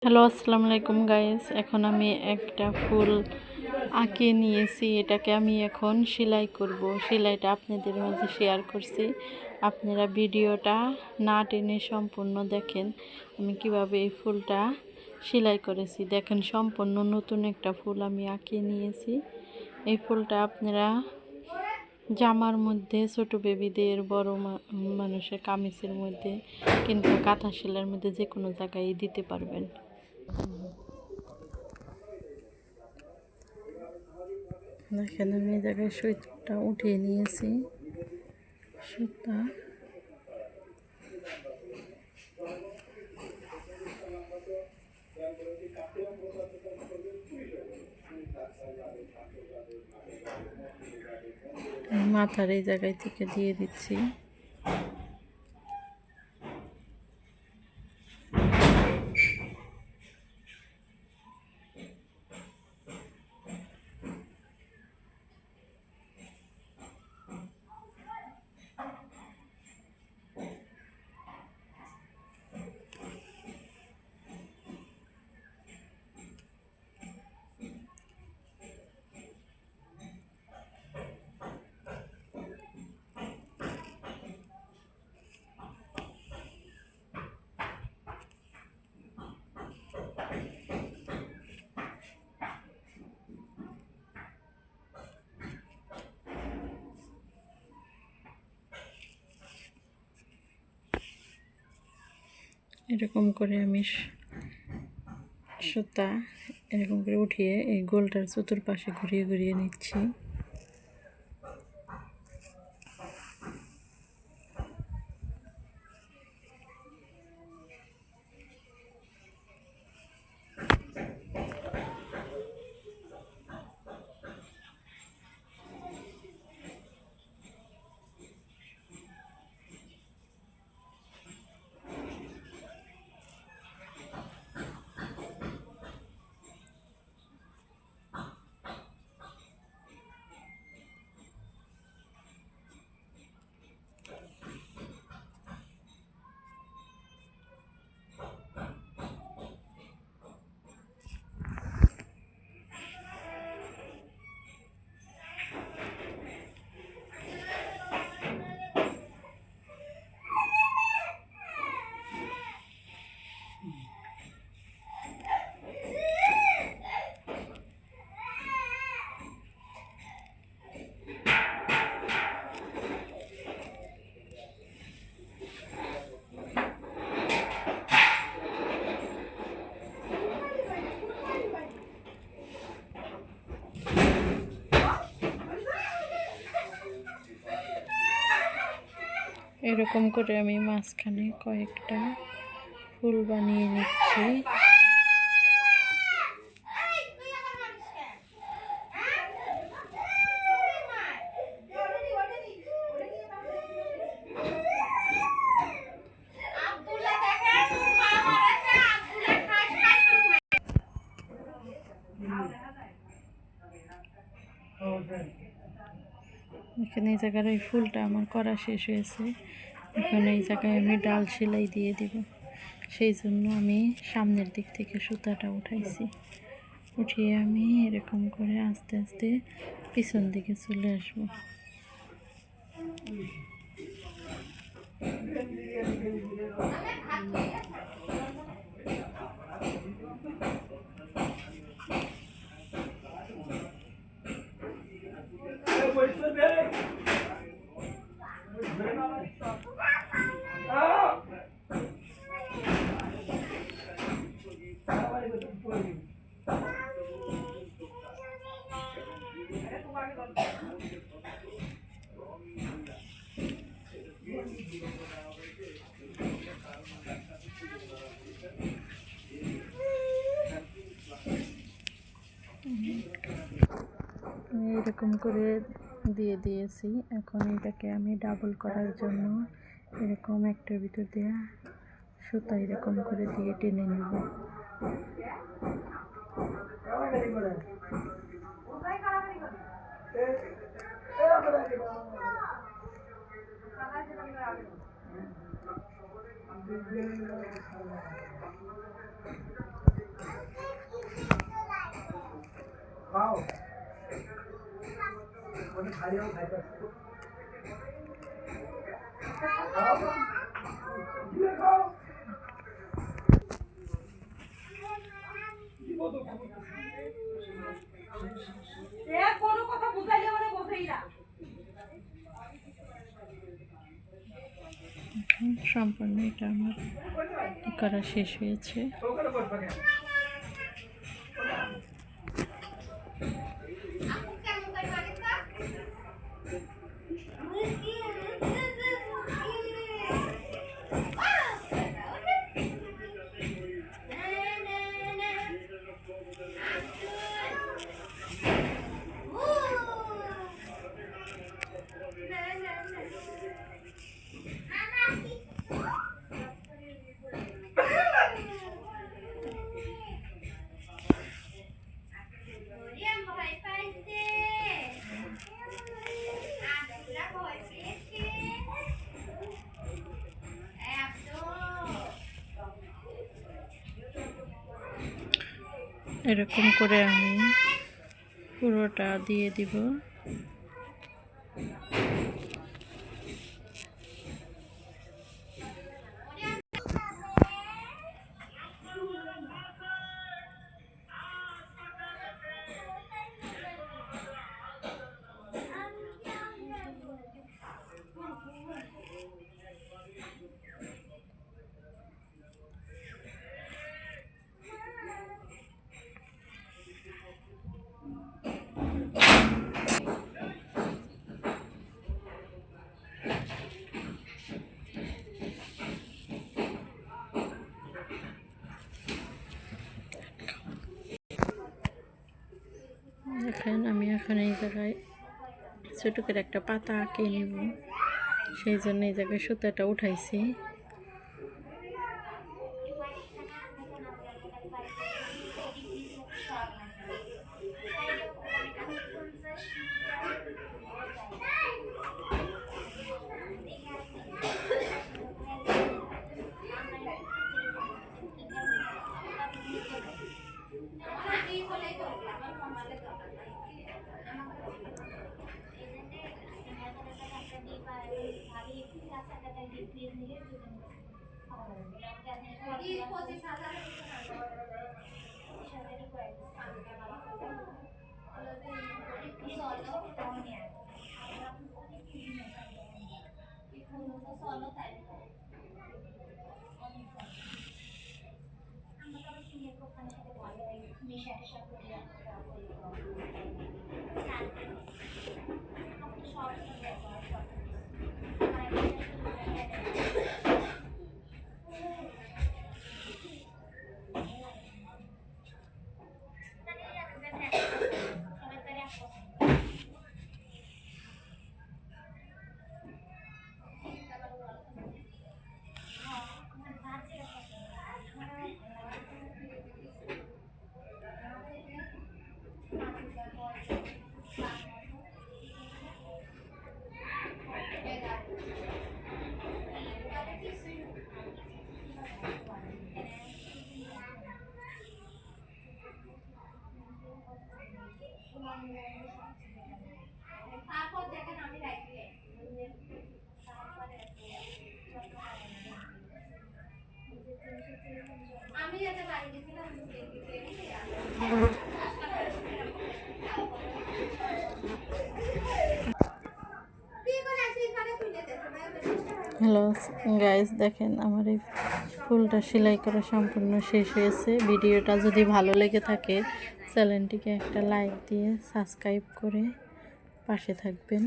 Hello, আসসালামু আলাইকুম guys. এখন আমি একটা ফুল আঁকিয়ে নিয়েছি, এটাকে আমি এখন সেলাই করব। সেলাইটা আপনাদের মাঝে শেয়ার করছি, আপনারা ভিডিওটা না টেনে সম্পূর্ণ দেখেন আমি কিভাবে এই ফুলটা সেলাই করেছি। দেখেন, সম্পূর্ণ নতুন একটা ফুল আমি আঁকিয়ে নিয়েছি। এই ফুলটা আপনারা জামার মধ্যে, ছোট বেবিদের, বড় মানুষের কামিজের মধ্যে কিংবা কাঁথা সেলাইয়ের মধ্যে যে কোনো জায়গায় দিতে পারবেন। এখানে আমি এই জায়গায় সুইচটা উঠিয়ে নিয়েছি। সুতা মাথার এই জায়গায় থেকে দিয়ে দিচ্ছি। এরকম করে আমি সুতা এরকম করে উঠিয়ে এই গোলটার চতুর্পাশে ঘুরিয়ে ঘুরিয়ে নিচ্ছি। এরকম করে আমি মাঝখানে কয়েকটা ফুল বানিয়ে নিচ্ছি। এখানে এই জায়গার ওই ফুলটা আমার করা শেষ হয়েছে। এখন এই জায়গায় আমি ডাল সেলাই দিয়ে দেব, সেই জন্য আমি সামনের দিক থেকে সুতাটা উঠাইছি। উঠিয়ে আমি এরকম করে আস্তে আস্তে পিছন দিকে চলে আসবো। এরকম করে দিয়ে দিয়েছি। এখন এটাকে আমি ডাবল করার জন্য এরকম একটার ভিতর দিয়ে সুতা এরকম করে দিয়ে টেনে নেব। কোনো কথা বুঝাইলে মানে বোঝেই না। সম্পূর্ণ এটা আমার করা শেষ হয়েছে। এরকম করে আমি পুরোটা দিয়ে দিব। দেখেন আমি এখন এই জায়গায় ছোটো করে একটা পাতা আঁকে নেব, সেই জন্য এই জায়গায় সুতাটা উঠাইছি। হ্যালো গাইস, দেখেন আমার এই ফুলটা সেলাই করা সম্পূর্ণ শেষ হয়েছে। ভিডিওটা যদি ভালো লেগে থাকে চ্যানেলটিকে একটা লাইক দিয়ে সাবস্ক্রাইব করে পাশে থাকবেন।